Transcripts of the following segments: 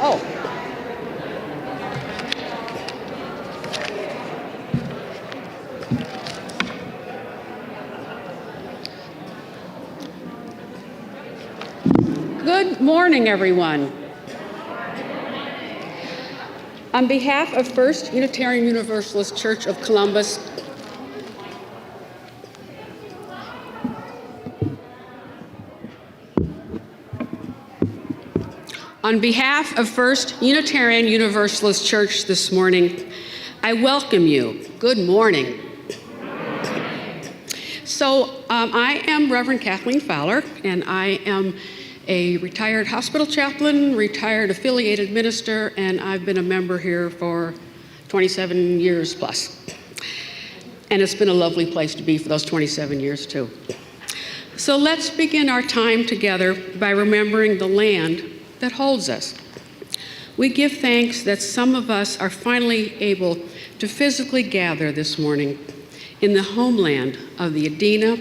Oh. Good morning, everyone. On behalf of First Unitarian Universalist Church of Columbus, on behalf of First Unitarian Universalist Church this morning, I welcome you. Good morning. So I am Reverend Kathleen Fowler, and I am a retired hospital chaplain, retired affiliated minister, and I've been a member here for 27 years plus. And it's been a lovely place to be for those 27 years too. So let's begin our time together by remembering the land that holds us. We give thanks that some of us are finally able to physically gather this morning in the homeland of the Adena,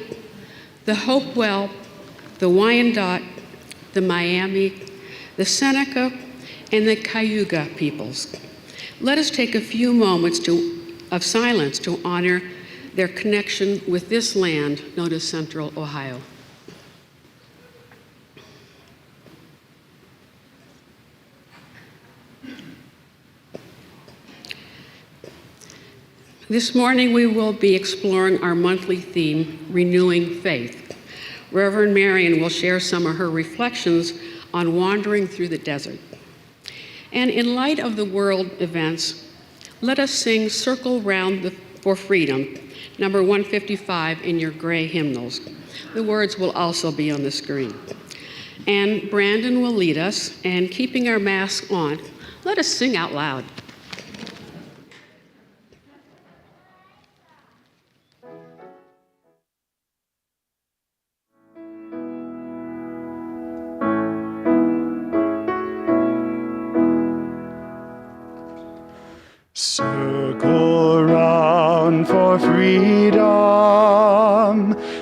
the Hopewell, the Wyandotte, the Miami, the Seneca, and the Cayuga peoples. Let us take a few moments of silence to honor their connection with this land known as Central Ohio. This morning we will be exploring our monthly theme, Renewing Faith. Reverend Marion will share some of her reflections on wandering through the desert. And in light of the world events, let us sing Circle Round for Freedom, number 155 in your gray hymnals. The words will also be on the screen. And Brandon will lead us, and keeping our masks on, let us sing out loud. Circle round for freedom,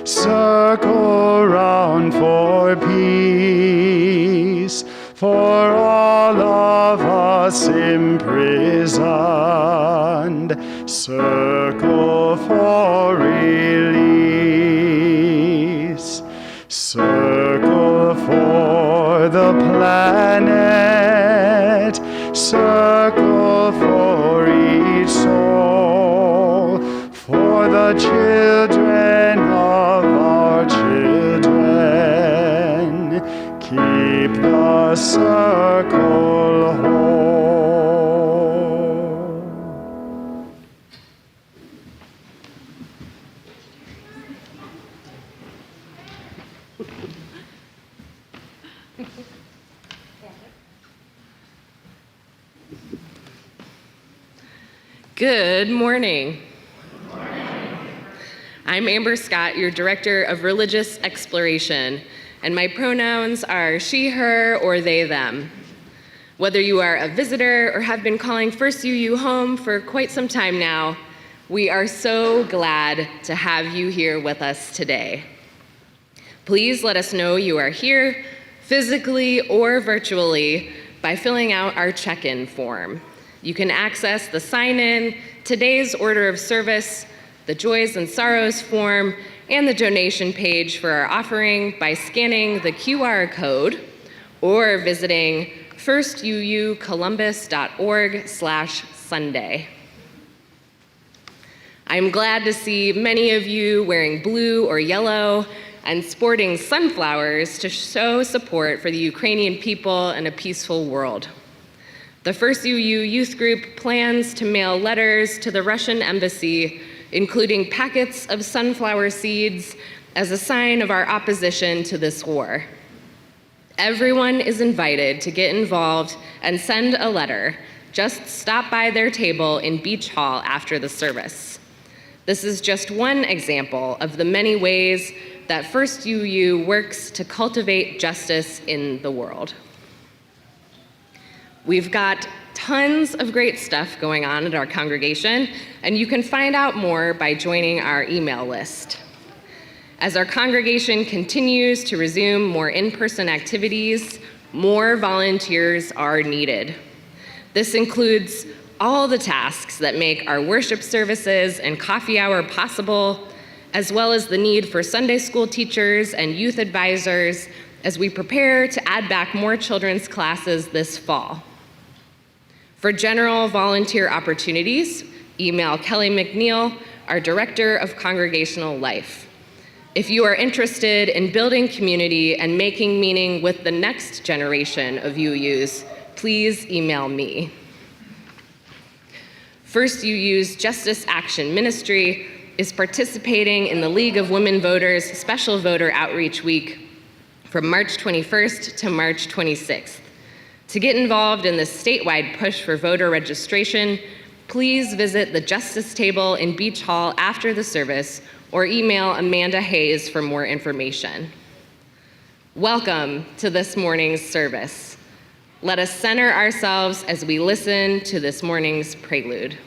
circle round for peace, for all all of us imprisoned, circle for release, circle for the planet, circle for each soul, for the children of our children. Keep the circle whole. Good morning. I'm Amber Scott, your Director of Religious Exploration, and my pronouns are she, her, or they, them. Whether you are a visitor or have been calling First UU home for quite some time now, we are so glad to have you here with us today. Please let us know you are here, physically or virtually, by filling out our check-in form. You can access the sign-in, today's order of service, the joys and sorrows form, and the donation page for our offering by scanning the QR code or visiting firstuucolumbus.org/Sunday. I'm glad to see many of you wearing blue or yellow and sporting sunflowers to show support for the Ukrainian people and a peaceful world. The First UU Youth Group plans to mail letters to the Russian embassy, including packets of sunflower seeds, as a sign of our opposition to this war. Everyone is invited to get involved and send a letter. Just stop by their table in Beach Hall after the service. This is just one example of the many ways that First UU works to cultivate justice in the world. We've got tons of great stuff going on at our congregation, and you can find out more by joining our email list. As our congregation continues to resume more in-person activities, more volunteers are needed. This includes all the tasks that make our worship services and coffee hour possible, as well as the need for Sunday school teachers and youth advisors as we prepare to add back more children's classes this fall. For general volunteer opportunities, email Kelly McNeil, our Director of Congregational Life. If you are interested in building community and making meaning with the next generation of UUs, please email me. First UU's Justice Action Ministry is participating in the League of Women Voters Special Voter Outreach Week from March 21st to March 26th. To get involved in this statewide push for voter registration, please visit the Justice Table in Beach Hall after the service or email Amanda Hayes for more information. Welcome to this morning's service. Let us center ourselves as we listen to this morning's prelude.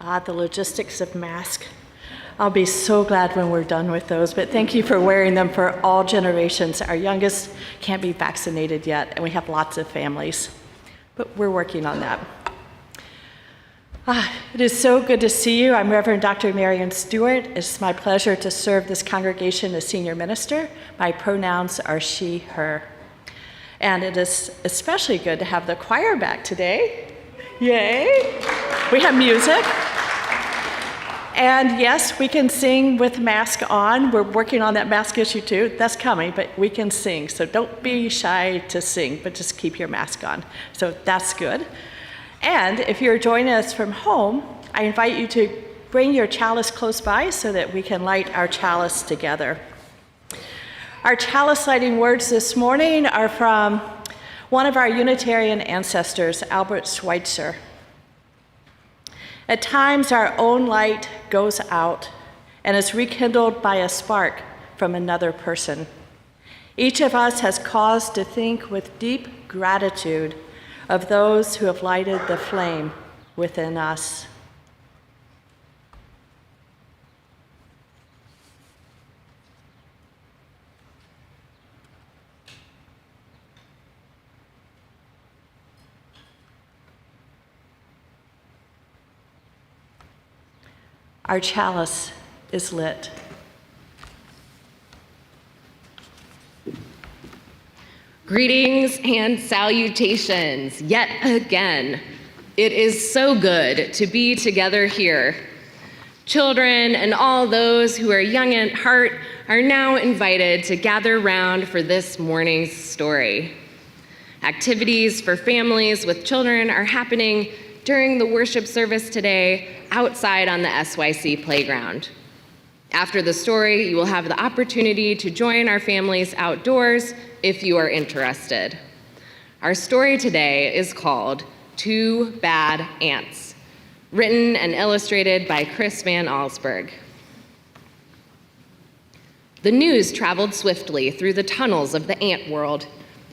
the logistics of masks. I'll be so glad when we're done with those, but thank you for wearing them for all generations. Our youngest can't be vaccinated yet, and we have lots of families, but we're working on that. It is so good to see you. I'm Reverend Dr. Marion Stewart. It's my pleasure to serve this congregation as senior minister. My pronouns are she, her. And it is especially good to have the choir back today. Yay! We have music. And yes, we can sing with mask on. We're working on that mask issue too. That's coming, but we can sing. So don't be shy to sing, but just keep your mask on. So that's good. And if you're joining us from home, I invite you to bring your chalice close by so that we can light our chalice together. Our chalice lighting words this morning are from one of our Unitarian ancestors, Albert Schweitzer. At times, our own light goes out and is rekindled by a spark from another person. Each of us has cause to think with deep gratitude of those who have lighted the flame within us. Our chalice is lit. Greetings and salutations yet again. It is so good to be together here. Children and all those who are young at heart are now invited to gather round for this morning's story. Activities for families with children are happening during the worship service today outside on the SYC playground. After the story, you will have the opportunity to join our families outdoors if you are interested. Our story today is called Two Bad Ants, written and illustrated by Chris Van Allsburg. The news traveled swiftly through the tunnels of the ant world.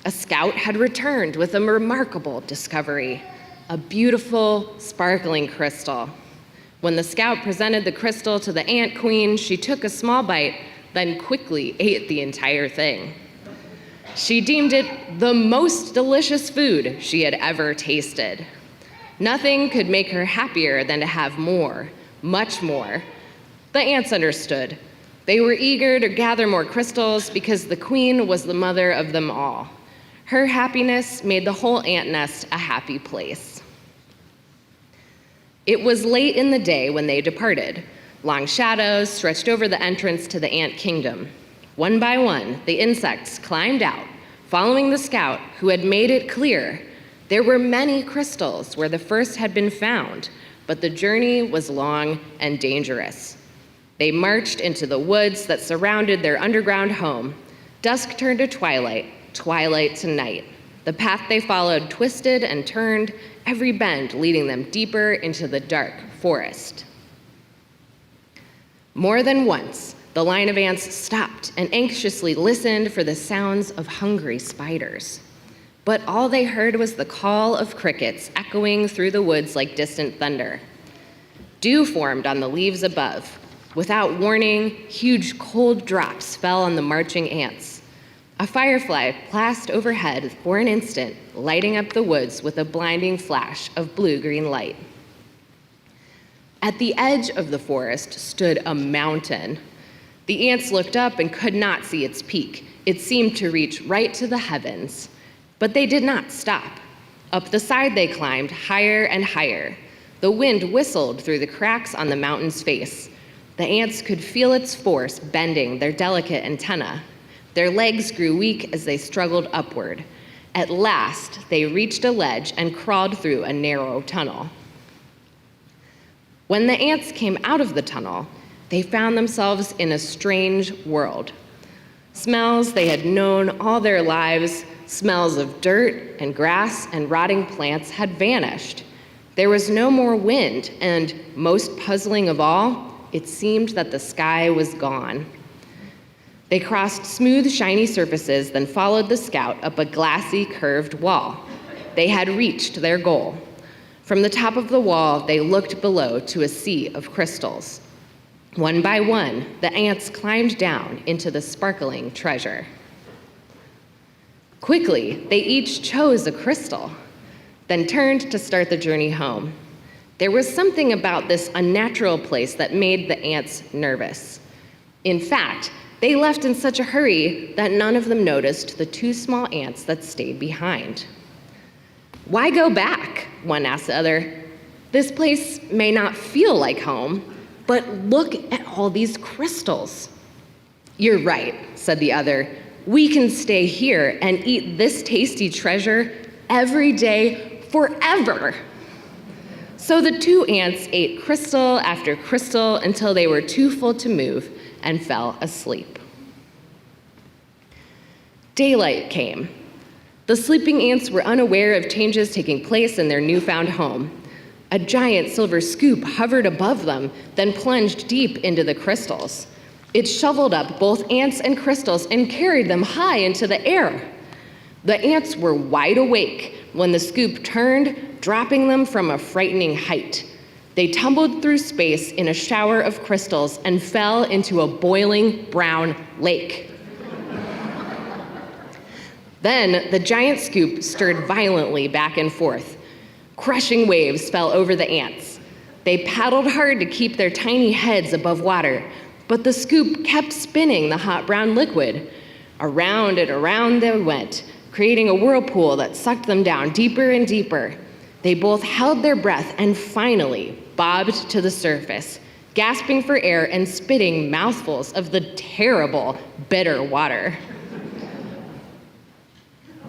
A scout had returned with a remarkable discovery, a beautiful, sparkling crystal. When the scout presented the crystal to the ant queen, she took a small bite, then quickly ate the entire thing. She deemed it the most delicious food she had ever tasted. Nothing could make her happier than to have more, much more. The ants understood. They were eager to gather more crystals because the queen was the mother of them all. Her happiness made the whole ant nest a happy place. It was late in the day when they departed. Long shadows stretched over the entrance to the ant kingdom. One by one, the insects climbed out, following the scout, who had made it clear there were many crystals where the first had been found, but the journey was long and dangerous. They marched into the woods that surrounded their underground home. Dusk turned to twilight, twilight to night. The path they followed twisted and turned, every bend leading them deeper into the dark forest. More than once, the line of ants stopped and anxiously listened for the sounds of hungry spiders. But all they heard was the call of crickets echoing through the woods like distant thunder. Dew formed on the leaves above. Without warning, huge cold drops fell on the marching ants. A firefly passed overhead for an instant, lighting up the woods with a blinding flash of blue-green light. At the edge of the forest stood a mountain. The ants looked up and could not see its peak. It seemed to reach right to the heavens. But they did not stop. Up the side they climbed, higher and higher. The wind whistled through the cracks on the mountain's face. The ants could feel its force bending their delicate antennae. Their legs grew weak as they struggled upward. At last, they reached a ledge and crawled through a narrow tunnel. When the ants came out of the tunnel, they found themselves in a strange world. Smells they had known all their lives, smells of dirt and grass and rotting plants, had vanished. There was no more wind, and most puzzling of all, it seemed that the sky was gone. They crossed smooth, shiny surfaces, then followed the scout up a glassy, curved wall. They had reached their goal. From the top of the wall, they looked below to a sea of crystals. One by one, the ants climbed down into the sparkling treasure. Quickly, they each chose a crystal, then turned to start the journey home. There was something about this unnatural place that made the ants nervous. In fact, they left in such a hurry that none of them noticed the two small ants that stayed behind. "Why go back?" one asked the other. "This place may not feel like home, but look at all these crystals." "You're right," said the other. "We can stay here and eat this tasty treasure every day forever." So the two ants ate crystal after crystal until they were too full to move and fell asleep. Daylight came. The sleeping ants were unaware of changes taking place in their newfound home. A giant silver scoop hovered above them, then plunged deep into the crystals. It shoveled up both ants and crystals and carried them high into the air. The ants were wide awake when the scoop turned, dropping them from a frightening height. They tumbled through space in a shower of crystals and fell into a boiling brown lake. Then the giant scoop stirred violently back and forth. Crushing waves fell over the ants. They paddled hard to keep their tiny heads above water, but the scoop kept spinning the hot brown liquid. Around and around they went, creating a whirlpool that sucked them down deeper and deeper. They both held their breath and finally bobbed to the surface, gasping for air and spitting mouthfuls of the terrible, bitter water.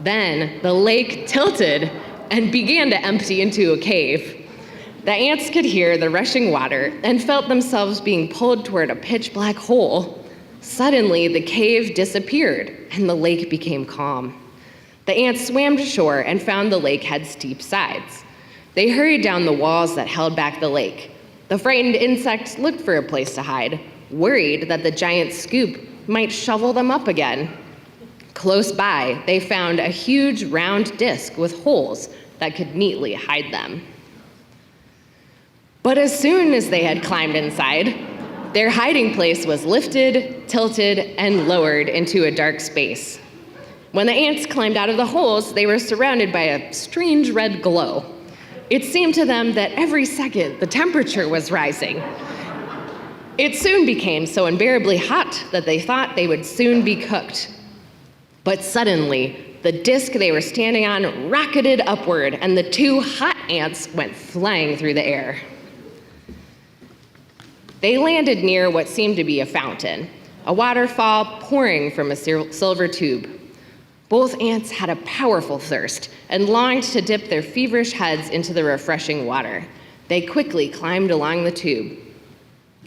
Then the lake tilted and began to empty into a cave. The ants could hear the rushing water and felt themselves being pulled toward a pitch-black hole. Suddenly, the cave disappeared and the lake became calm. The ants swam to shore and found the lake had steep sides. They hurried down the walls that held back the lake. The frightened insects looked for a place to hide, worried that the giant scoop might shovel them up again. Close by, they found a huge round disc with holes that could neatly hide them. But as soon as they had climbed inside, their hiding place was lifted, tilted, and lowered into a dark space. When the ants climbed out of the holes, they were surrounded by a strange red glow. It seemed to them that every second the temperature was rising. It soon became so unbearably hot that they thought they would soon be cooked. But suddenly, the disc they were standing on rocketed upward, and the two hot ants went flying through the air. They landed near what seemed to be a fountain, a waterfall pouring from a silver tube. Both ants had a powerful thirst and longed to dip their feverish heads into the refreshing water. They quickly climbed along the tube.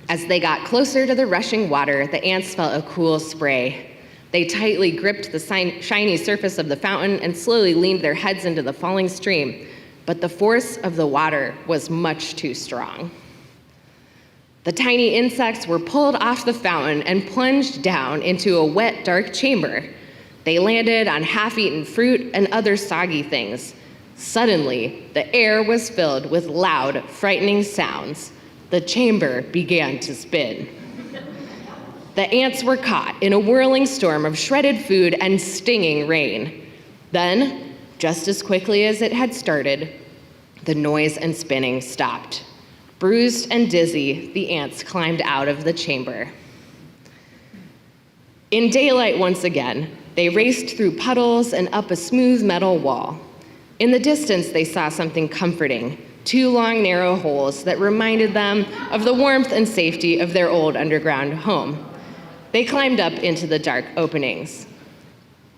As they got closer to the rushing water, the ants felt a cool spray. They tightly gripped the shiny surface of the fountain and slowly leaned their heads into the falling stream, but the force of the water was much too strong. The tiny insects were pulled off the fountain and plunged down into a wet, dark chamber. They landed on half-eaten fruit and other soggy things. Suddenly, the air was filled with loud, frightening sounds. The chamber began to spin. The ants were caught in a whirling storm of shredded food and stinging rain. Then, just as quickly as it had started, the noise and spinning stopped. Bruised and dizzy, the ants climbed out of the chamber. In daylight once again, they raced through puddles and up a smooth metal wall. In the distance, they saw something comforting, two long, narrow holes that reminded them of the warmth and safety of their old underground home. They climbed up into the dark openings.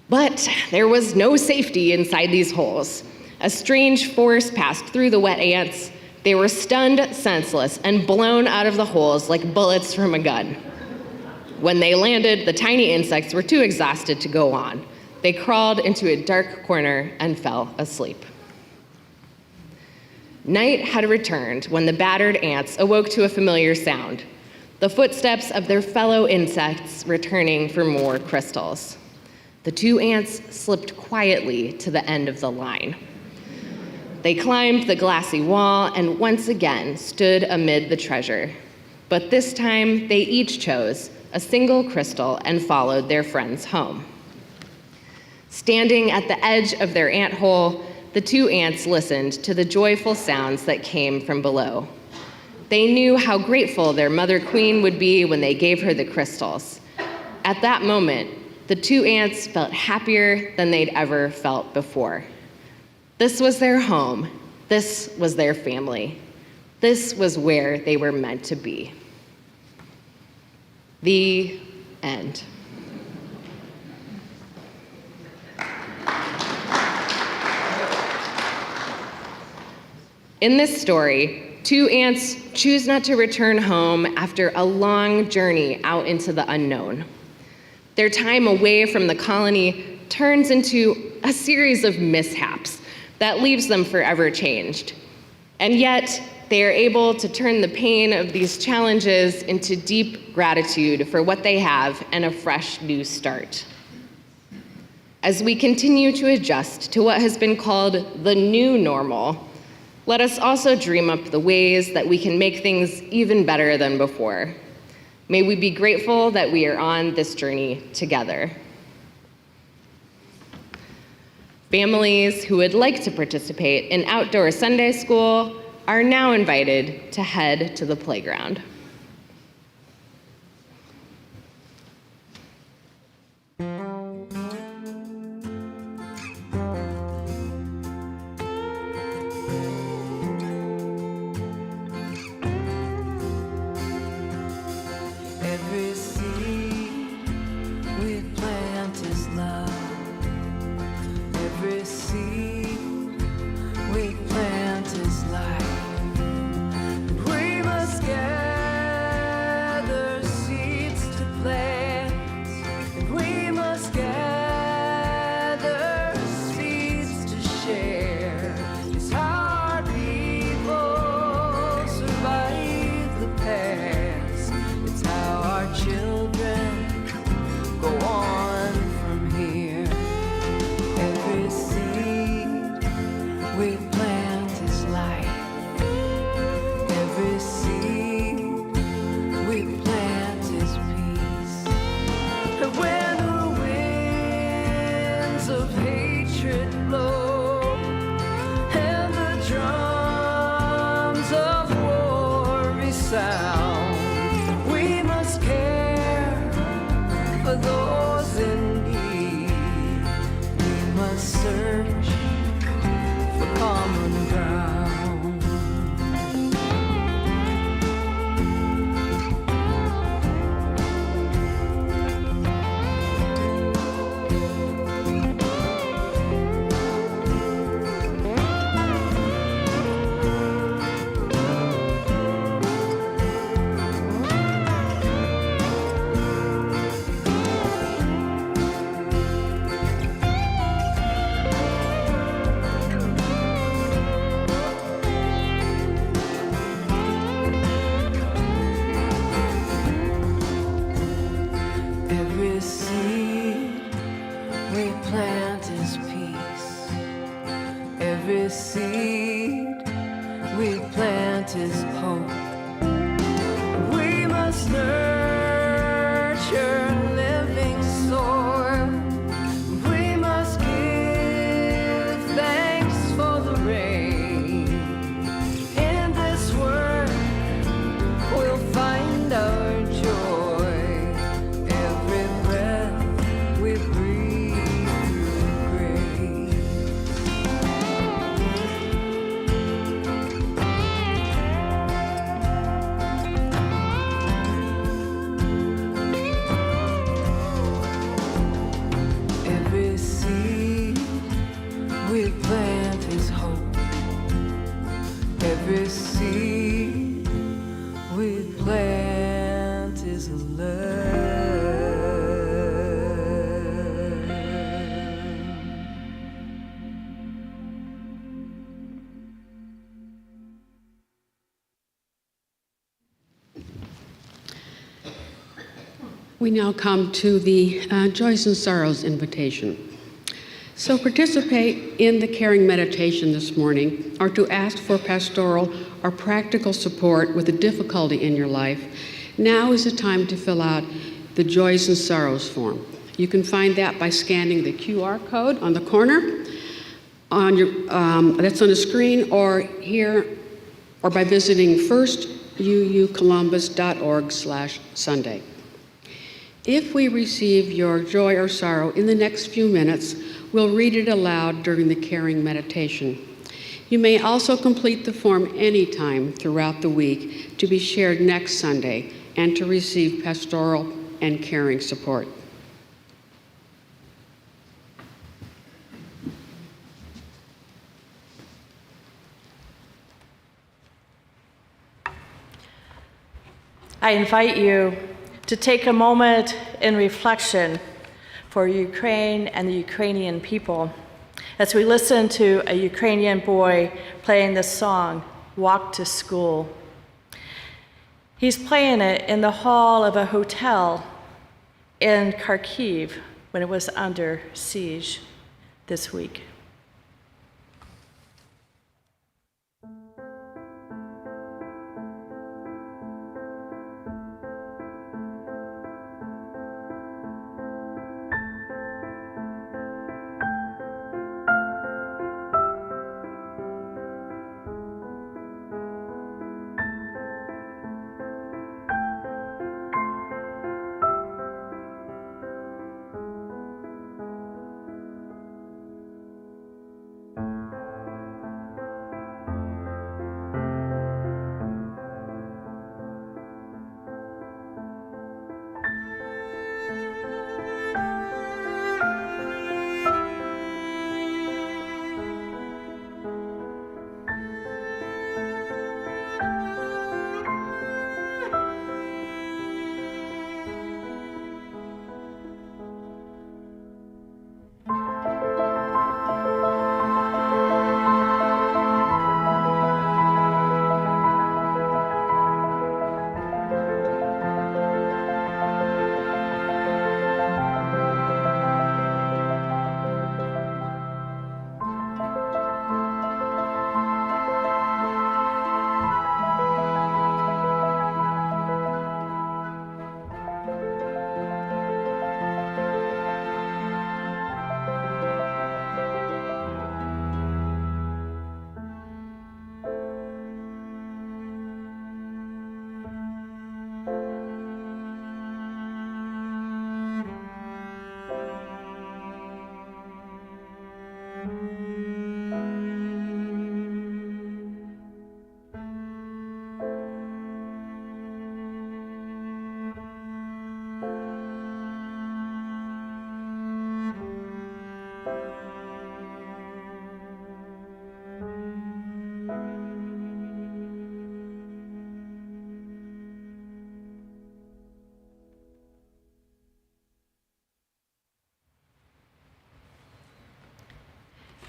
But there was no safety inside these holes. A strange force passed through the wet ants. They were stunned senseless and blown out of the holes like bullets from a gun. When they landed, the tiny insects were too exhausted to go on. They crawled into a dark corner and fell asleep. Night had returned when the battered ants awoke to a familiar sound, the footsteps of their fellow insects returning for more crystals. The two ants slipped quietly to the end of the line. They climbed the glassy wall and once again stood amid the treasure. But this time, they each chose a single crystal and followed their friends home. Standing at the edge of their anthole, the two ants listened to the joyful sounds that came from below. They knew how grateful their mother queen would be when they gave her the crystals. At that moment, the two ants felt happier than they'd ever felt before. This was their home. This was their family. This was where they were meant to be. The end. In this story, two ants choose not to return home after a long journey out into the unknown. Their time away from the colony turns into a series of mishaps that leaves them forever changed. And yet, they are able to turn the pain of these challenges into deep gratitude for what they have and a fresh new start. As we continue to adjust to what has been called the new normal, let us also dream up the ways that we can make things even better than before. May we be grateful that we are on this journey together. Families who would like to participate in outdoor Sunday school are now invited to head to the playground. Every seed we plant is love. Every seed we plant is life. We must gather seeds to plant. And we must gather seeds to share. It's how our people survive the past. It's how our children go on from here. Every seed we plant is life. Every seed we plant is peace. And when the winds of hatred blow and the drums of war resound, we must care for those in need. We must search for common ground. Every seed we plant is peace. Every seed we plant is hope. We must nurture living soil. We must give thanks for the rain. In this work, we'll find our joy. Every breath we breathe through grace. Every seed we plant is hope. Every seed we plant is love. We now come to the Joys and Sorrows invitation. So participate in the caring meditation this morning, or to ask for pastoral or practical support with a difficulty in your life. Now is the time to fill out the Joys and Sorrows form. You can find that by scanning the QR code on the corner, that's on the screen, or here, or by visiting firstuucolumbus.org/Sunday. If we receive your joy or sorrow in the next few minutes, we'll read it aloud during the caring meditation. You may also complete the form anytime throughout the week to be shared next Sunday and to receive pastoral and caring support. I invite you to take a moment in reflection for Ukraine and the Ukrainian people as we listen to a Ukrainian boy playing the song, Walk to School. He's playing it in the hall of a hotel in Kharkiv when it was under siege this week.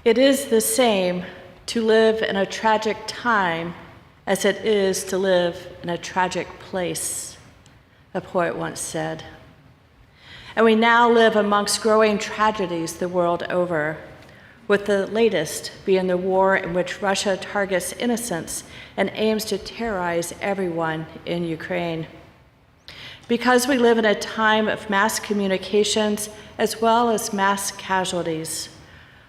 It is the same to live in a tragic time as it is to live in a tragic place, a poet once said. And we now live amongst growing tragedies the world over, with the latest being the war in which Russia targets innocents and aims to terrorize everyone in Ukraine. Because we live in a time of mass communications as well as mass casualties,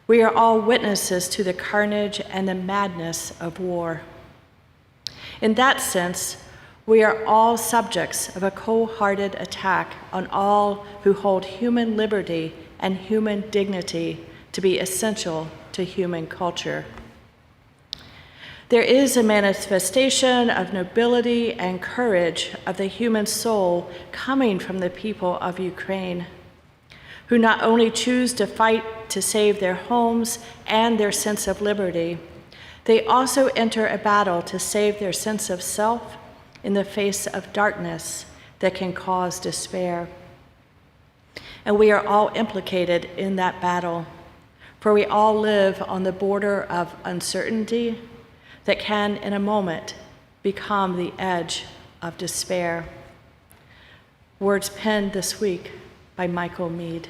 we are all witnesses to the carnage and the madness of war. In that sense, we are all subjects of a cold-hearted attack on all who hold human liberty and human dignity to be essential to human culture. There is a manifestation of nobility and courage of the human soul coming from the people of Ukraine, who not only choose to fight to save their homes and their sense of liberty, they also enter a battle to save their sense of self in the face of darkness that can cause despair. And we are all implicated in that battle, for we all live on the border of uncertainty that can, in a moment, become the edge of despair. Words penned this week by Michael Meade.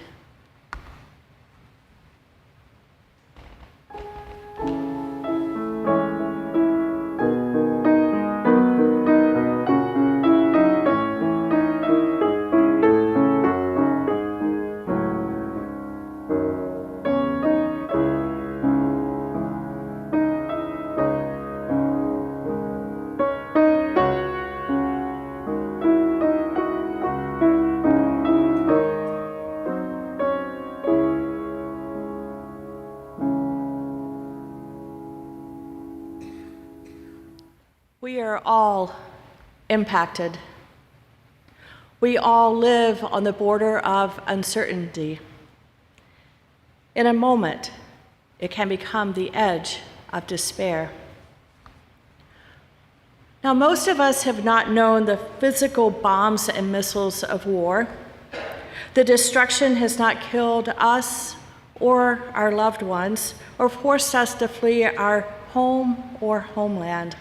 We are all impacted. We all live on the border of uncertainty. In a moment, it can become the edge of despair. Now, most of us have not known the physical bombs and missiles of war. The destruction has not killed us or our loved ones or forced us to flee our home or homeland.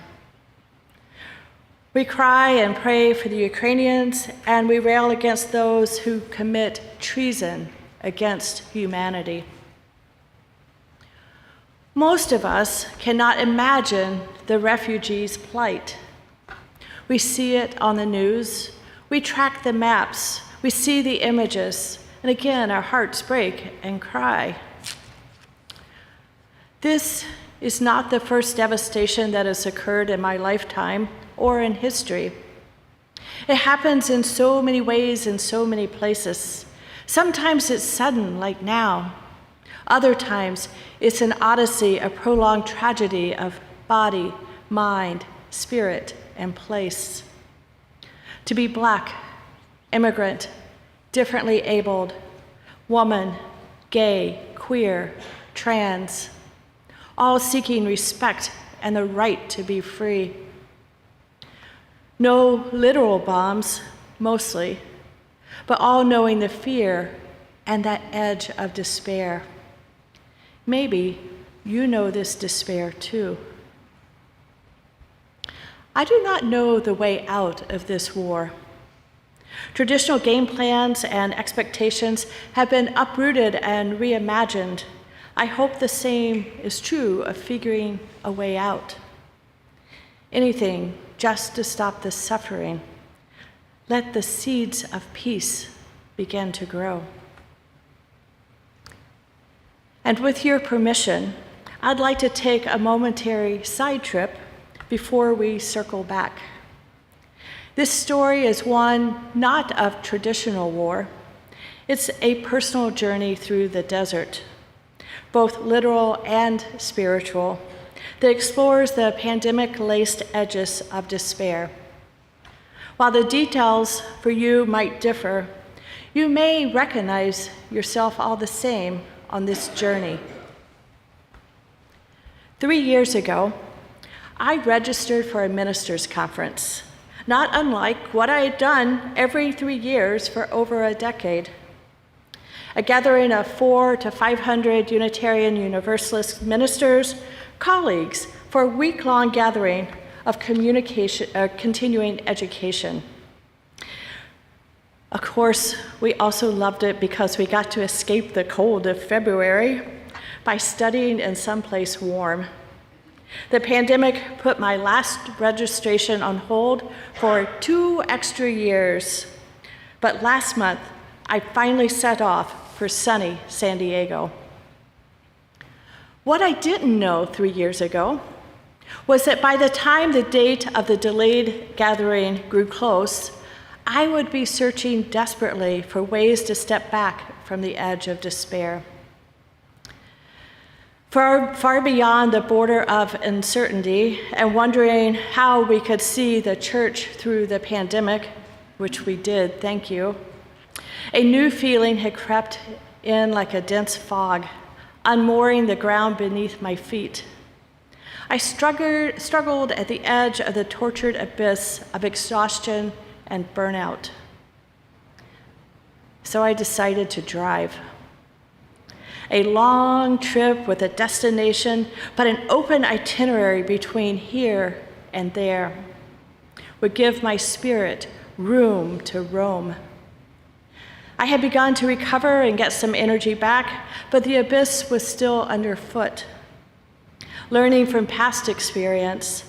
We cry and pray for the Ukrainians, and we rail against those who commit treason against humanity. Most of us cannot imagine the refugees' plight. We see it on the news, we track the maps, we see the images, and again, our hearts break and cry. This is not the first devastation that has occurred in my lifetime or in history. It happens in so many ways in so many places. Sometimes it's sudden, like now. Other times, it's an odyssey, a prolonged tragedy of body, mind, spirit, and place. To be Black, immigrant, differently abled, woman, gay, queer, trans, all seeking respect and the right to be free. No literal bombs, mostly, but all knowing the fear and that edge of despair. Maybe you know this despair too. I do not know the way out of this war. Traditional game plans and expectations have been uprooted and reimagined. I hope the same is true of figuring a way out. Anything just to stop the suffering. Let the seeds of peace begin to grow. And with your permission, I'd like to take a momentary side trip before we circle back. This story is one not of traditional war. It's a personal journey through the desert, both literal and spiritual, that explores the pandemic-laced edges of despair. While the details for you might differ, you may recognize yourself all the same on this journey. 3 years ago, I registered for a minister's conference, not unlike what I had done every 3 years for over a decade. A gathering of 400 to 500 Unitarian Universalist ministers, colleagues, for a week-long gathering of continuing education. Of course, we also loved it because we got to escape the cold of February by studying in someplace warm. The pandemic put my last registration on hold for 2 extra years, but last month, I finally set off for sunny San Diego. What I didn't know 3 years ago was that by the time the date of the delayed gathering grew close, I would be searching desperately for ways to step back from the edge of despair. Far beyond the border of uncertainty and wondering how we could see the church through the pandemic, which we did, thank you, a new feeling had crept in like a dense fog, unmooring the ground beneath my feet. I struggled at the edge of the tortured abyss of exhaustion and burnout. So I decided to drive. A long trip with a destination, but an open itinerary between here and there would give my spirit room to roam. I had begun to recover and get some energy back, but the abyss was still underfoot. Learning from past experience,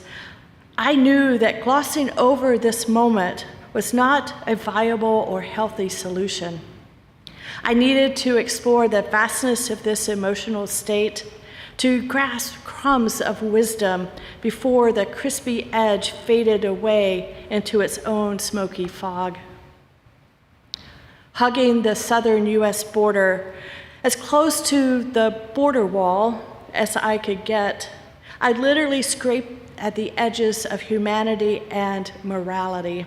I knew that glossing over this moment was not a viable or healthy solution. I needed to explore the vastness of this emotional state, to grasp crumbs of wisdom before the crispy edge faded away into its own smoky fog. Hugging the southern US border, as close to the border wall as I could get, I literally scraped at the edges of humanity and morality.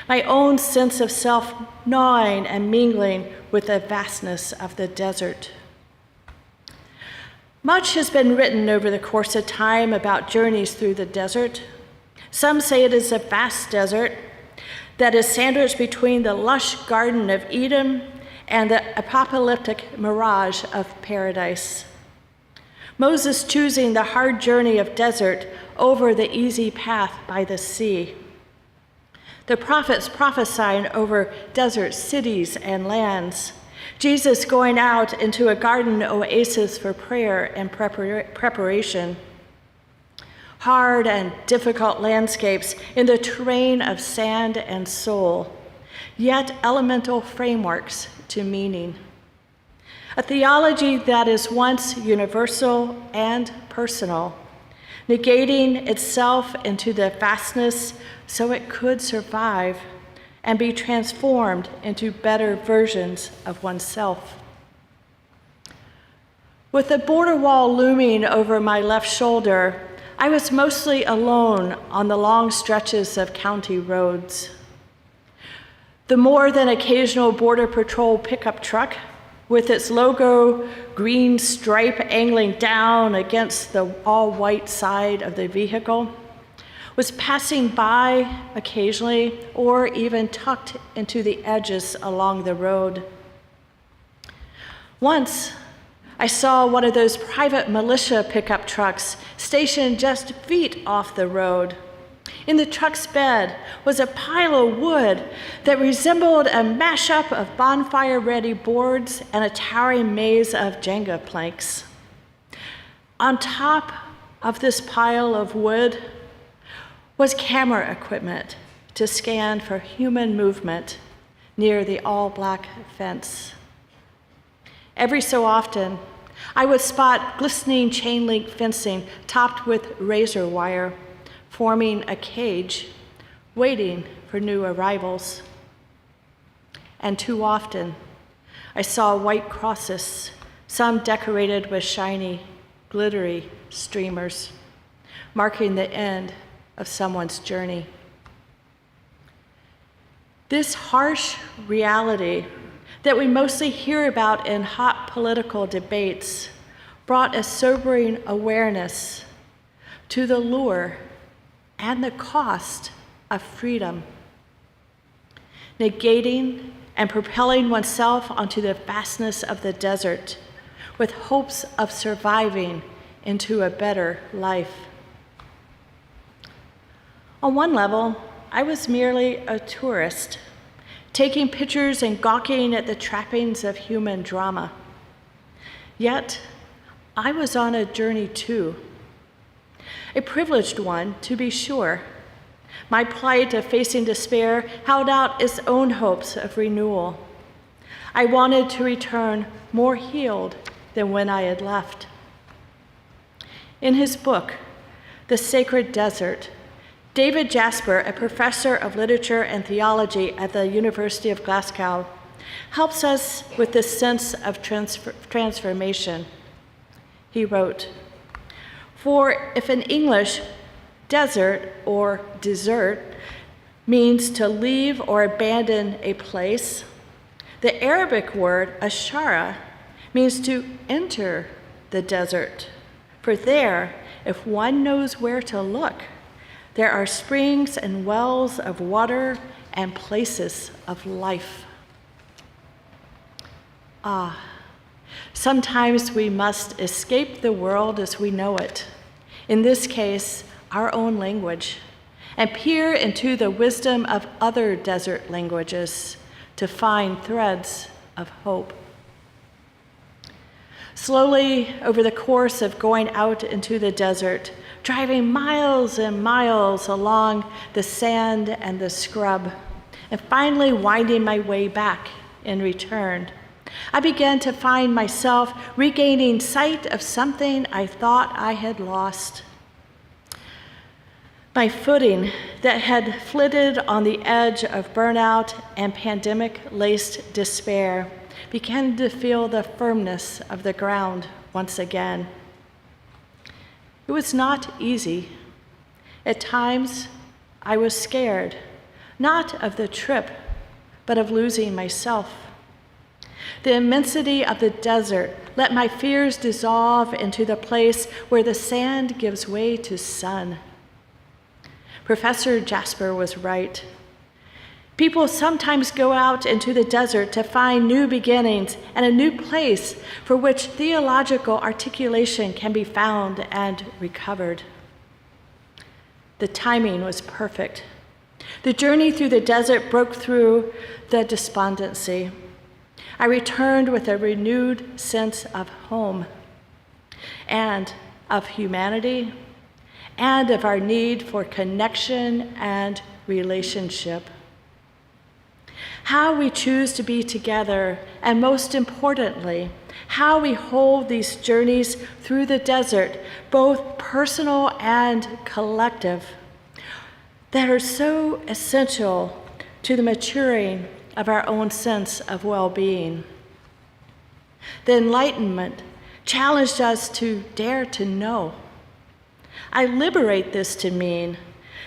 My own sense of self gnawing and mingling with the vastness of the desert. Much has been written over the course of time about journeys through the desert. Some say it is a vast desert that is sandwiched between the lush Garden of Eden and the apocalyptic mirage of paradise. Moses choosing the hard journey of desert over the easy path by the sea. The prophets prophesying over desert cities and lands. Jesus going out into a garden oasis for prayer and preparation. Hard and difficult landscapes in the terrain of sand and soul, yet elemental frameworks to meaning. A theology that is once universal and personal, negating itself into the vastness so it could survive and be transformed into better versions of oneself. With the border wall looming over my left shoulder, I was mostly alone on the long stretches of county roads. The more than occasional Border Patrol pickup truck with its logo green stripe angling down against the all-white side of the vehicle was passing by occasionally or even tucked into the edges along the road. Once, I saw one of those private militia pickup trucks stationed just feet off the road. In the truck's bed was a pile of wood that resembled a mashup of bonfire-ready boards and a towering maze of Jenga planks. On top of this pile of wood was camera equipment to scan for human movement near the all-black fence. Every so often, I would spot glistening chain-link fencing topped with razor wire, forming a cage, waiting for new arrivals. And too often, I saw white crosses, some decorated with shiny, glittery streamers, marking the end of someone's journey. This harsh reality that we mostly hear about in hot political debates brought a sobering awareness to the lure and the cost of freedom, negating and propelling oneself onto the vastness of the desert with hopes of surviving into a better life. On one level, I was merely a tourist, taking pictures and gawking at the trappings of human drama. Yet, I was on a journey too. A privileged one, to be sure. My plight of facing despair held out its own hopes of renewal. I wanted to return more healed than when I had left. In his book, The Sacred Desert, David Jasper, a professor of literature and theology at the University of Glasgow, helps us with this sense of transformation. He wrote, "For if in English, desert or desert means to leave or abandon a place, the Arabic word ashara means to enter the desert. For there, if one knows where to look, there are springs and wells of water and places of life." Sometimes we must escape the world as we know it, in this case, our own language, and peer into the wisdom of other desert languages to find threads of hope. Slowly, over the course of going out into the desert, driving miles and miles along the sand and the scrub, and finally winding my way back in return, I began to find myself regaining sight of something I thought I had lost. My footing that had flitted on the edge of burnout and pandemic-laced despair began to feel the firmness of the ground once again. It was not easy, At times, I was scared, not of the trip, but of losing myself. The immensity of the desert let my fears dissolve into the place where the sand gives way to sun. Professor Jasper was right. People sometimes go out into the desert to find new beginnings and a new place for which theological articulation can be found and recovered. The timing was perfect. The journey through the desert broke through the despondency. I returned with a renewed sense of home and of humanity and of our need for connection and relationship. How we choose to be together, and most importantly, how we hold these journeys through the desert, both personal and collective, that are so essential to the maturing of our own sense of well-being. The Enlightenment challenged us to dare to know. I liberate this to mean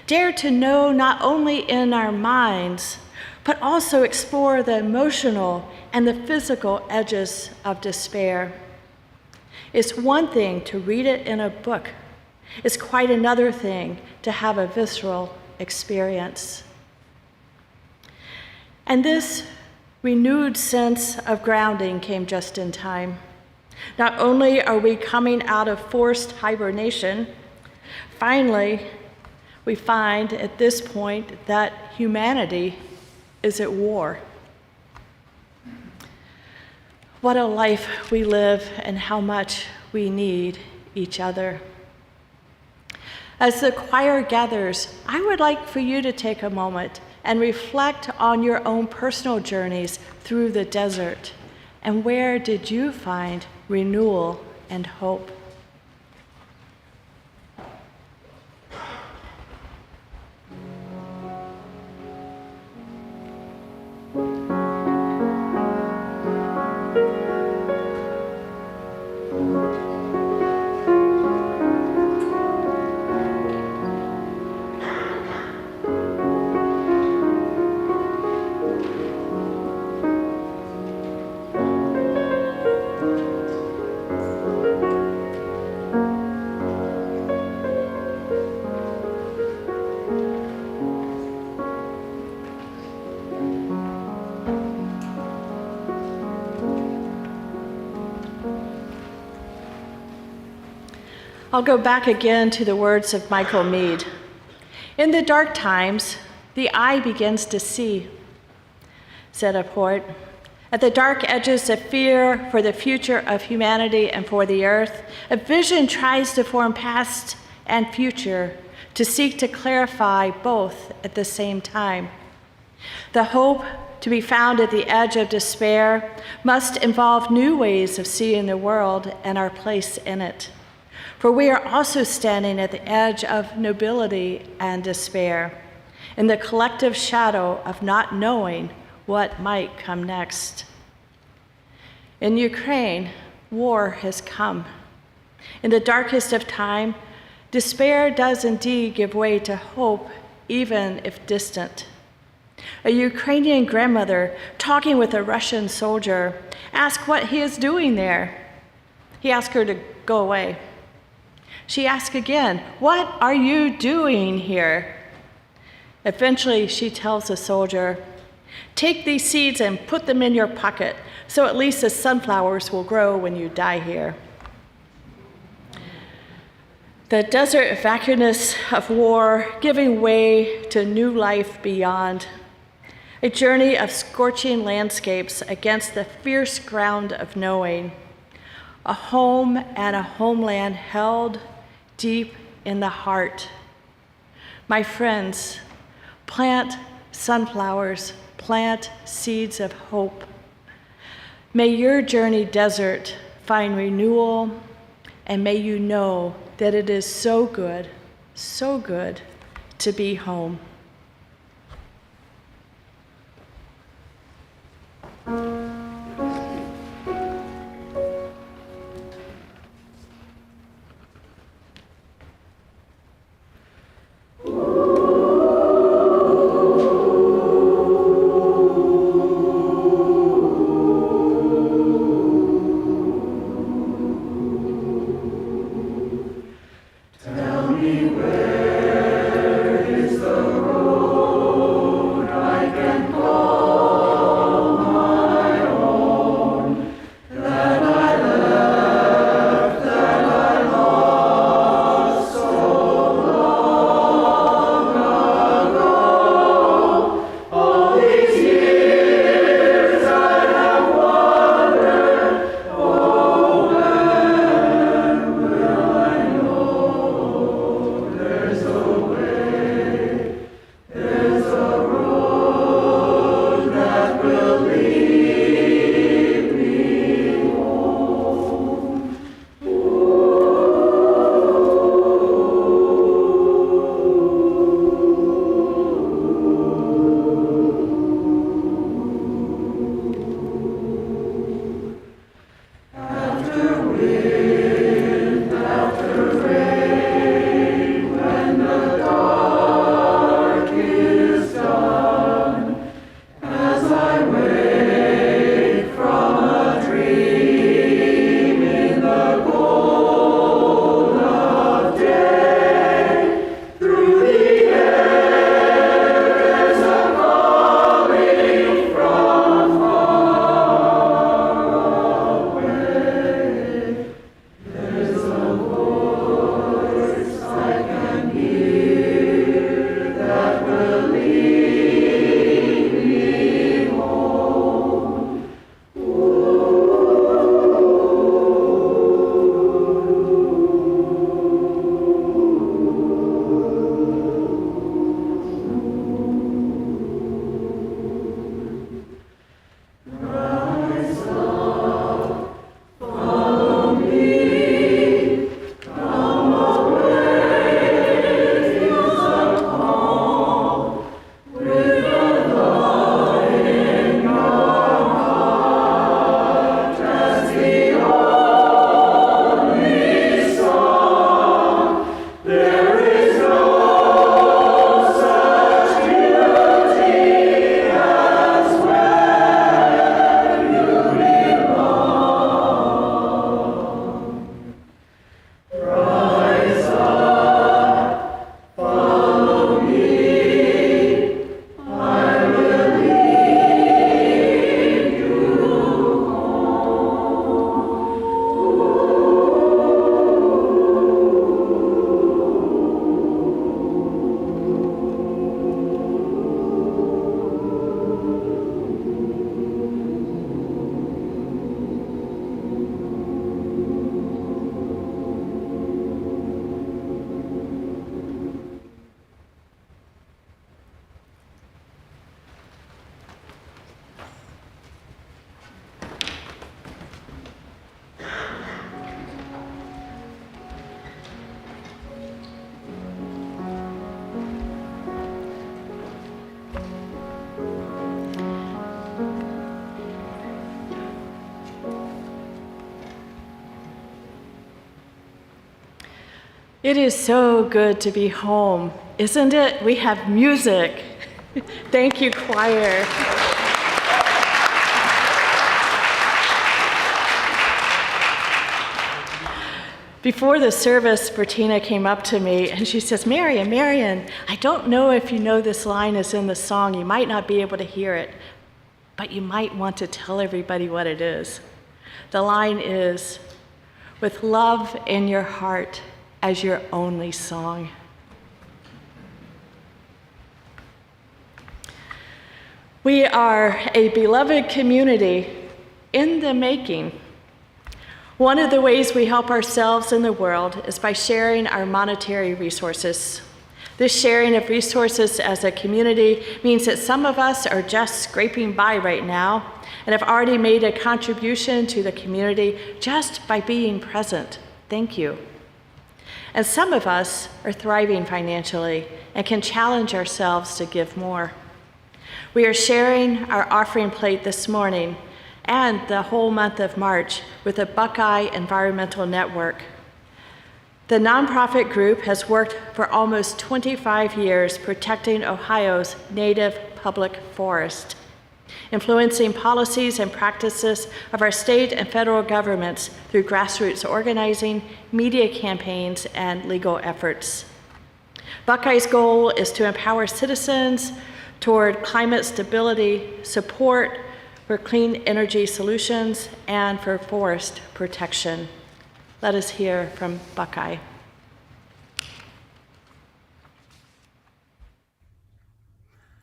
dare to know not only in our minds, but also explore the emotional and the physical edges of despair. It's one thing to read it in a book. It's quite another thing to have a visceral experience. And this renewed sense of grounding came just in time. Not only are we coming out of forced hibernation, finally, we find at this point that humanity is at war. What a life we live and how much we need each other. As the choir gathers, I would like for you to take a moment and reflect on your own personal journeys through the desert. And where did you find renewal and hope? I'll go back again to the words of Michael Meade. In the dark times, the eye begins to see, said a poet. At the dark edges of fear for the future of humanity and for the earth, a vision tries to form past and future to seek to clarify both at the same time. The hope to be found at the edge of despair must involve new ways of seeing the world and our place in it. For we are also standing at the edge of nobility and despair, in the collective shadow of not knowing what might come next. In Ukraine, war has come. In the darkest of time, despair does indeed give way to hope, even if distant. A Ukrainian grandmother talking with a Russian soldier asked what he is doing there. He asked her to go away. She asked again, "What are you doing here?" Eventually, she tells the soldier, "Take these seeds and put them in your pocket, so at least the sunflowers will grow when you die here." The desert vacuumness of war giving way to new life beyond. A journey of scorching landscapes against the fierce ground of knowing. A home and a homeland held deep in the heart. My friends, plant sunflowers, plant seeds of hope. May your journey desert find renewal, and may you know that it is so good to be home. It is so good to be home, isn't it? We have music. Thank you, choir. Before the service, Bertina came up to me and she says, Marian, I don't know if you know this line is in the song. You might not be able to hear it, but you might want to tell everybody what it is. The line is, with love in your heart as your only song. We are a beloved community in the making. One of the ways we help ourselves in the world is by sharing our monetary resources. This sharing of resources as a community means that some of us are just scraping by right now and have already made a contribution to the community just by being present. Thank you. And some of us are thriving financially and can challenge ourselves to give more. We are sharing our offering plate this morning and the whole month of March with the Buckeye Environmental Network. The nonprofit group has worked for almost 25 years protecting Ohio's native public forest, influencing policies and practices of our state and federal governments through grassroots organizing, media campaigns, and legal efforts. Buckeye's goal is to empower citizens toward climate stability, support for clean energy solutions, and for forest protection. Let us hear from Buckeye.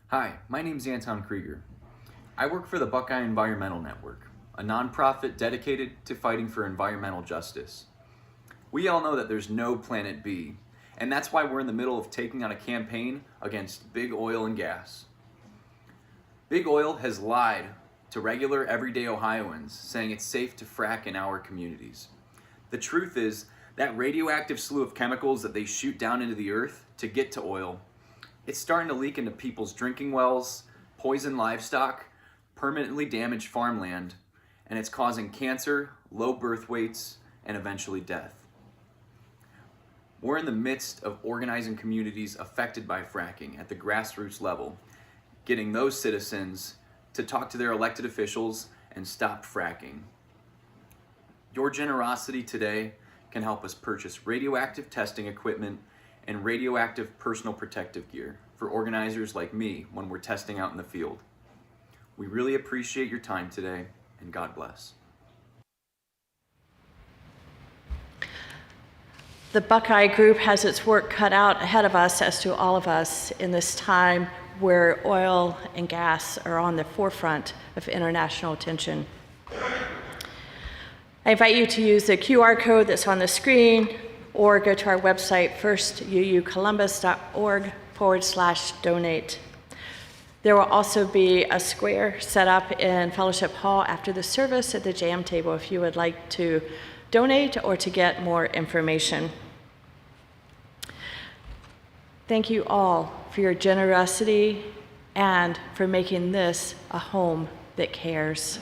Hi, my name's Anton Krieger. I work for the Buckeye Environmental Network, a nonprofit dedicated to fighting for environmental justice. We all know that there's no planet B, and that's why we're in the middle of taking on a campaign against big oil and gas. Big oil has lied to regular, everyday Ohioans, saying it's safe to frack in our communities. The truth is, that radioactive slew of chemicals that they shoot down into the earth to get to oil, it's starting to leak into people's drinking wells, poison livestock, permanently damage farmland, and it's causing cancer, low birth weights, and eventually death. We're in the midst of organizing communities affected by fracking at the grassroots level, getting those citizens to talk to their elected officials and stop fracking. Your generosity today can help us purchase radioactive testing equipment and radioactive personal protective gear for organizers like me when we're testing out in the field. We really appreciate your time today, and God bless. The Buckeye Group has its work cut out ahead of us, as do all of us, in this time where oil and gas are on the forefront of international attention. I invite you to use the QR code that's on the screen or go to our website, firstuucolumbus.org/donate. There will also be a square set up in Fellowship Hall after the service at the jam table if you would like to donate or to get more information. Thank you all for your generosity and for making this a home that cares.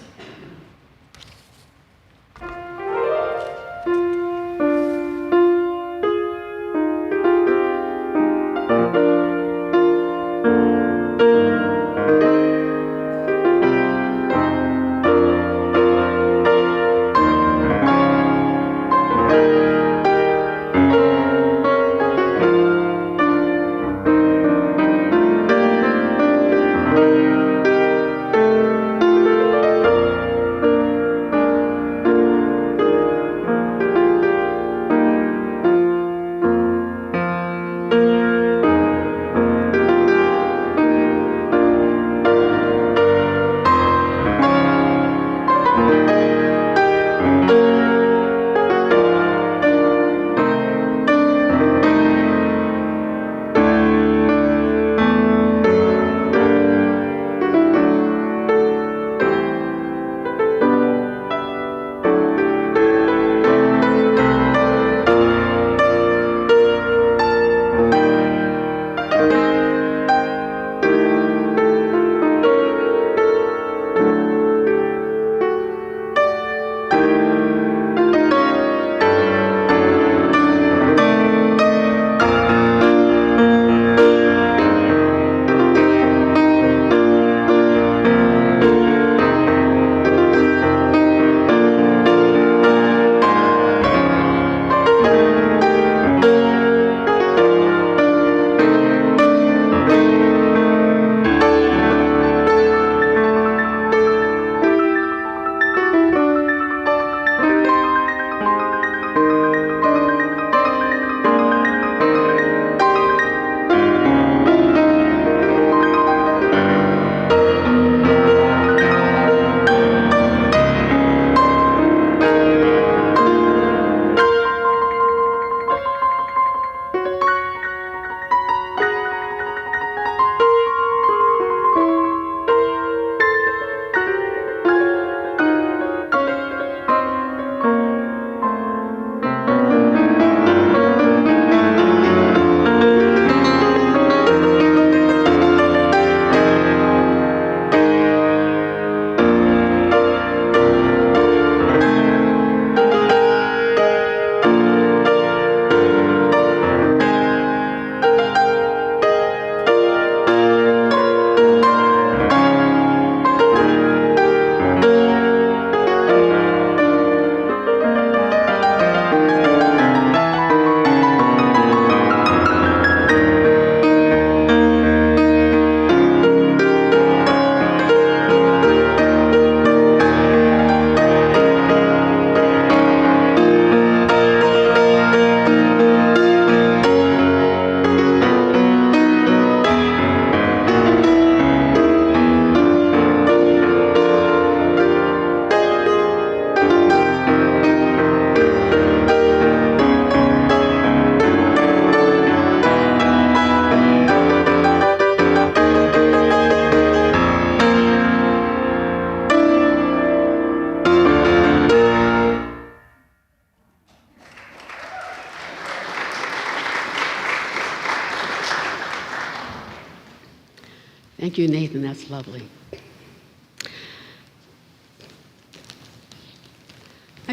Thank you, Nathan. That's lovely.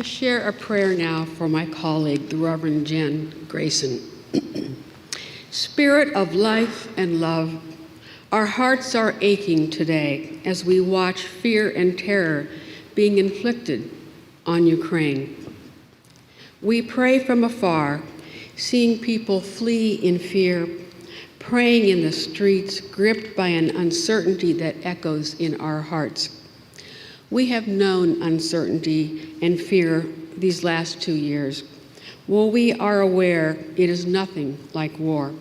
I share a prayer now for my colleague, the Reverend Jen Grayson. Spirit of life and love, our hearts are aching today as we watch fear and terror being inflicted on Ukraine. We pray from afar, seeing people flee in fear, praying in the streets, gripped by an uncertainty that echoes in our hearts. We have known uncertainty and fear these last 2 years. While we are aware it is nothing like war,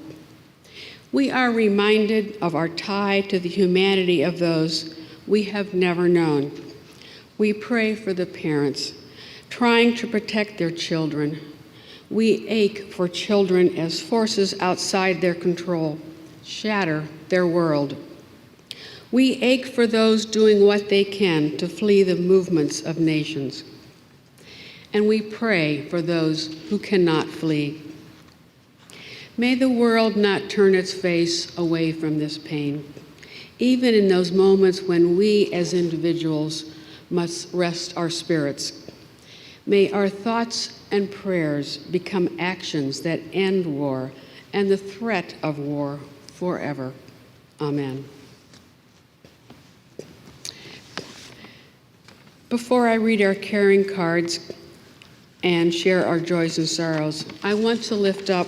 we are reminded of our tie to the humanity of those we have never known. We pray for the parents trying to protect their children. We ache for children as forces outside their control shatter their world. We ache for those doing what they can to flee the movements of nations. And we pray for those who cannot flee. May the world not turn its face away from this pain, even in those moments when we as individuals must rest our spirits. May our thoughts and prayers become actions that end war and the threat of war forever. Amen. Before I read our caring cards and share our joys and sorrows, I want to lift up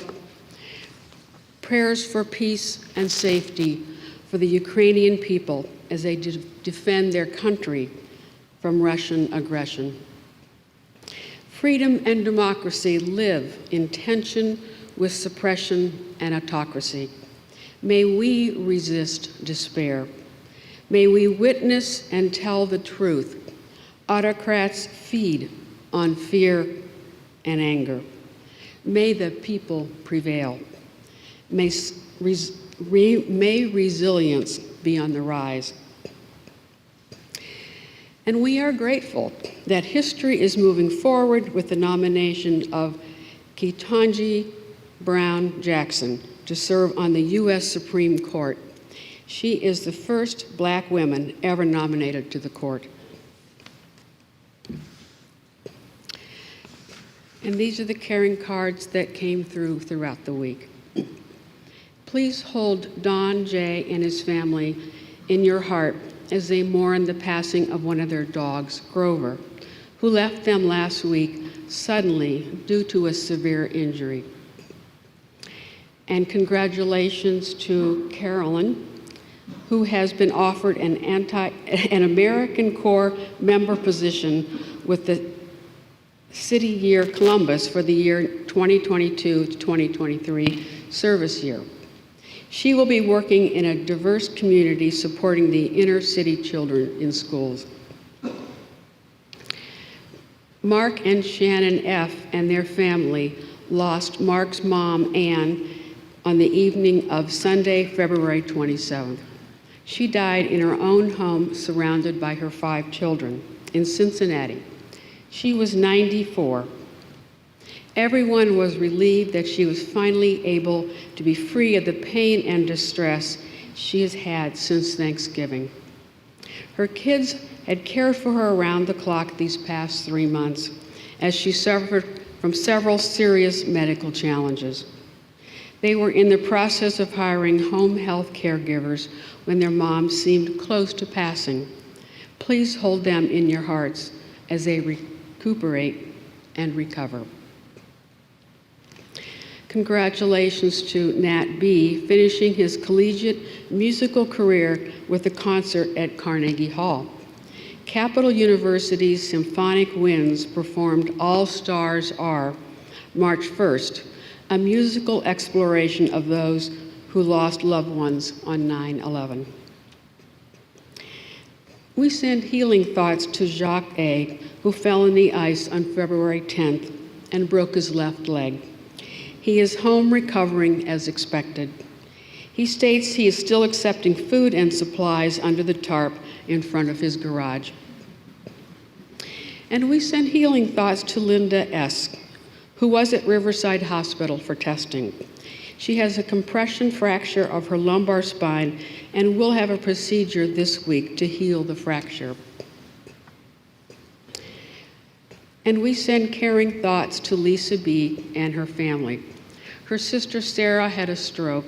prayers for peace and safety for the Ukrainian people as they defend their country from Russian aggression. Freedom and democracy live in tension with suppression and autocracy. May we resist despair. May we witness and tell the truth. Autocrats feed on fear and anger. May the people prevail. May resilience be on the rise. And we are grateful that history is moving forward with the nomination of Ketanji Brown Jackson to serve on the U.S. Supreme Court. She is the first Black woman ever nominated to the court. And these are the caring cards that came throughout the week. Please hold Don J. and his family in your heart as they mourn the passing of one of their dogs, Grover, who left them last week suddenly due to a severe injury. And congratulations to Carolyn, who has been offered an American Corps member position with the City Year Columbus for the year 2022 to 2023 service year. She will be working in a diverse community supporting the inner city children in schools. Mark and Shannon F. and their family lost Mark's mom, Ann, on the evening of Sunday, February 27th. She died in her own home surrounded by her 5 children in Cincinnati. She was 94. Everyone was relieved that she was finally able to be free of the pain and distress she has had since Thanksgiving. Her kids had cared for her around the clock these past 3 months as she suffered from several serious medical challenges. They were in the process of hiring home health caregivers when their mom seemed close to passing. Please hold them in your hearts as they recuperate and recover. Congratulations to Nat B. finishing his collegiate musical career with a concert at Carnegie Hall. Capital University's Symphonic Winds performed All Stars Are, March 1st, a musical exploration of those who lost loved ones on 9/11. We send healing thoughts to Jacques A., who fell in the ice on February 10th and broke his left leg. He is home recovering as expected. He states he is still accepting food and supplies under the tarp in front of his garage. And we send healing thoughts to Linda S., who was at Riverside Hospital for testing. She has a compression fracture of her lumbar spine and will have a procedure this week to heal the fracture. And we send caring thoughts to Lisa B. and her family. Her sister Sarah had a stroke,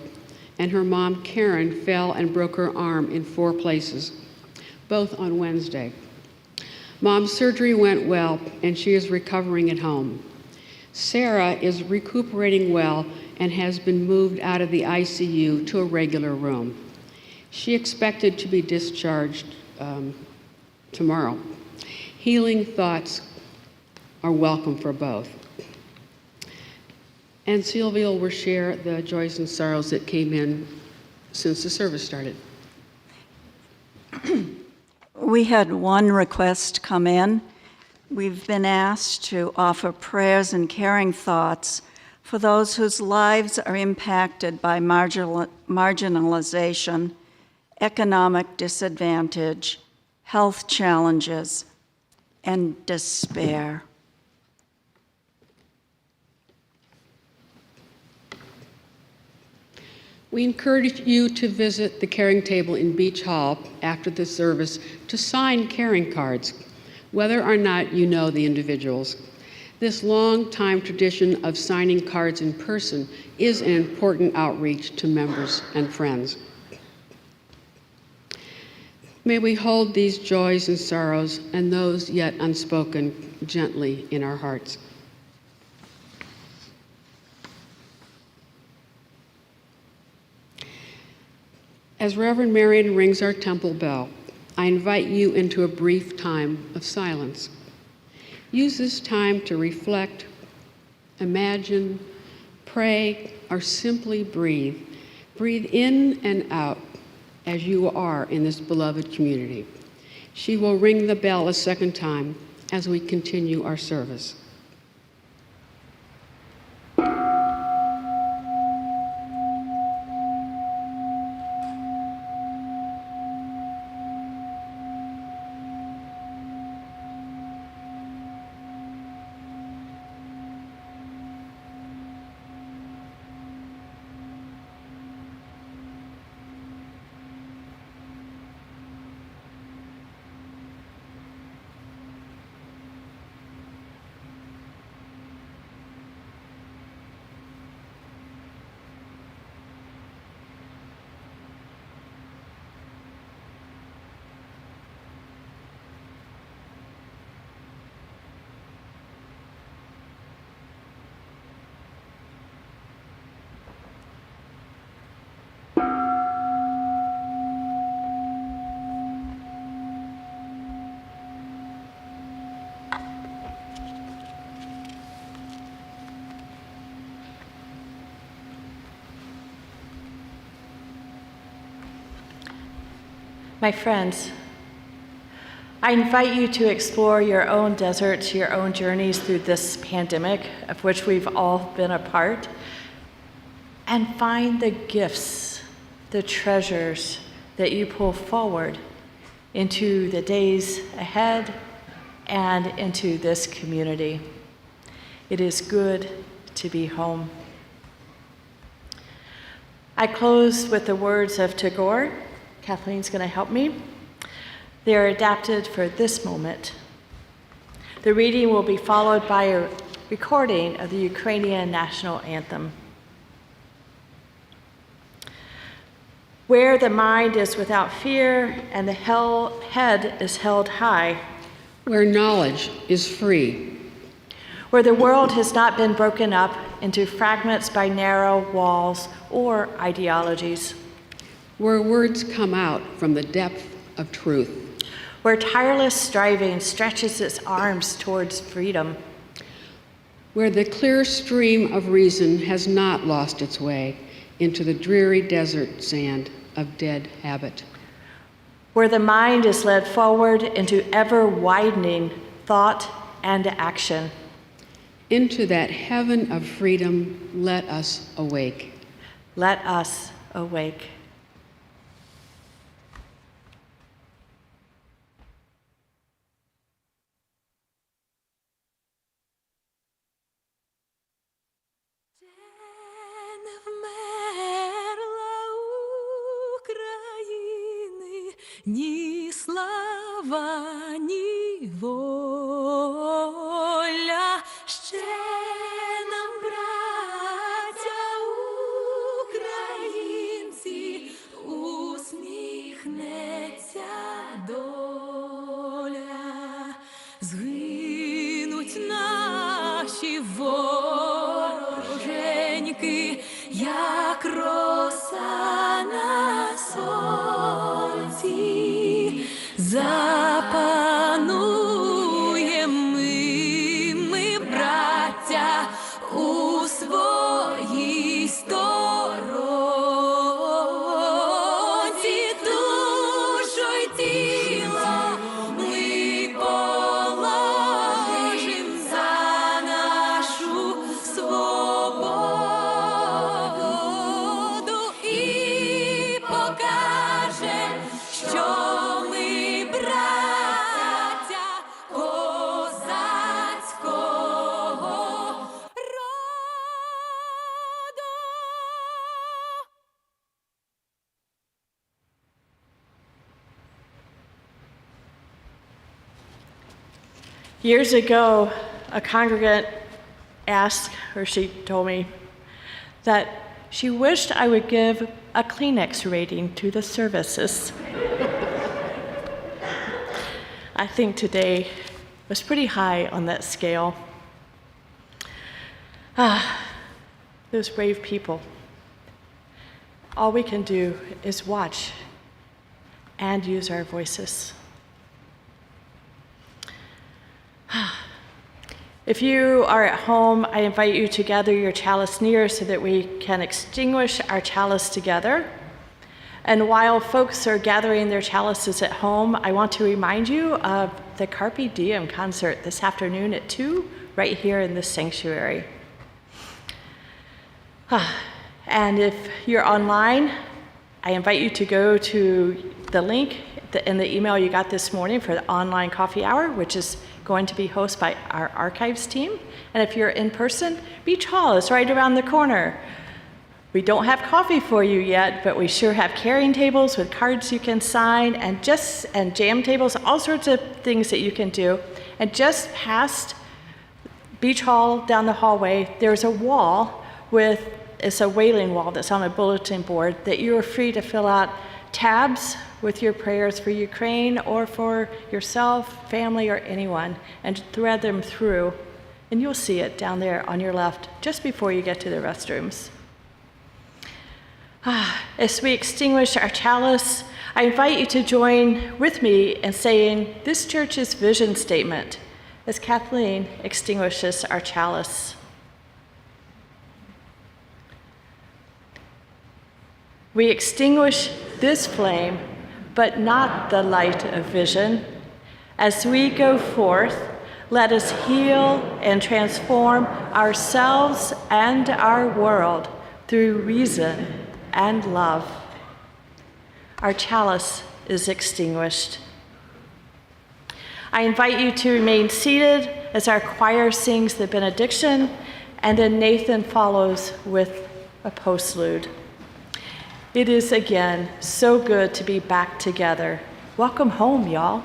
and her mom Karen fell and broke her arm in 4 places, both on Wednesday. Mom's surgery went well, and she is recovering at home. Sarah is recuperating well and has been moved out of the ICU to a regular room. She expected to be discharged tomorrow. Healing thoughts are welcome for both. And Sylvia will share the joys and sorrows that came in since the service started. We had one request come in. We've been asked to offer prayers and caring thoughts for those whose lives are impacted by marginalization, economic disadvantage, health challenges, and despair. We encourage you to visit the caring table in Beach Hall after the service to sign caring cards, whether or not you know the individuals. This long-time tradition of signing cards in person is an important outreach to members and friends. May we hold these joys and sorrows and those yet unspoken gently in our hearts. As Reverend Marion rings our temple bell, I invite you into a brief time of silence. Use this time to reflect, imagine, pray, or simply breathe. Breathe in and out as you are in this beloved community. She will ring the bell a second time as we continue our service. My friends, I invite you to explore your own deserts, your own journeys through this pandemic of which we've all been a part, and find the gifts, the treasures that you pull forward into the days ahead and into this community. It is good to be home. I close with the words of Tagore. Kathleen's going to help me. They are adapted for this moment. The reading will be followed by a recording of the Ukrainian national anthem. Where the mind is without fear and the head is held high. Where knowledge is free. Where the world has not been broken up into fragments by narrow walls or ideologies. Where words come out from the depth of truth. Where tireless striving stretches its arms towards freedom. Where the clear stream of reason has not lost its way into the dreary desert sand of dead habit. Where the mind is led forward into ever-widening thought and action. Into that heaven of freedom, let us awake. Let us awake. Ні слава, ні воля. вороженьки, як роса на сонці, запануєм ми, браття, у своїй сторонці, душу й тіло ми положим за нашу свободу і покажем, що ми браття козацького роду. Years ago, a congregant asked, or she told me, that she wished I would give a Kleenex rating to the services. I think today was pretty high on that scale. Those brave people. All we can do is watch and use our voices. If you are at home, I invite you to gather your chalice near so that we can extinguish our chalice together. And while folks are gathering their chalices at home, I want to remind you of the Carpe Diem concert this afternoon at 2, right here in this sanctuary. And if you're online, I invite you to go to the link in the email you got this morning for the online coffee hour, which is going to be hosted by our archives team. And if you're in person, Beach Hall is right around the corner. We don't have coffee for you yet, but we sure have carrying tables with cards you can sign and jam tables, all sorts of things that you can do. And just past Beach Hall down the hallway, there's a wall it's a wailing wall that's on a bulletin board that you are free to fill out tabs with your prayers for Ukraine or for yourself, family, or anyone, and thread them through. And you'll see it down there on your left just before you get to the restrooms. As we extinguish our chalice, I invite you to join with me in saying this church's vision statement as Kathleen extinguishes our chalice. We extinguish this flame, but not the light of vision. As we go forth, let us heal and transform ourselves and our world through reason and love. Our chalice is extinguished. I invite you to remain seated as our choir sings the benediction, and then Nathan follows with a postlude. It is again so good to be back together. Welcome home, y'all.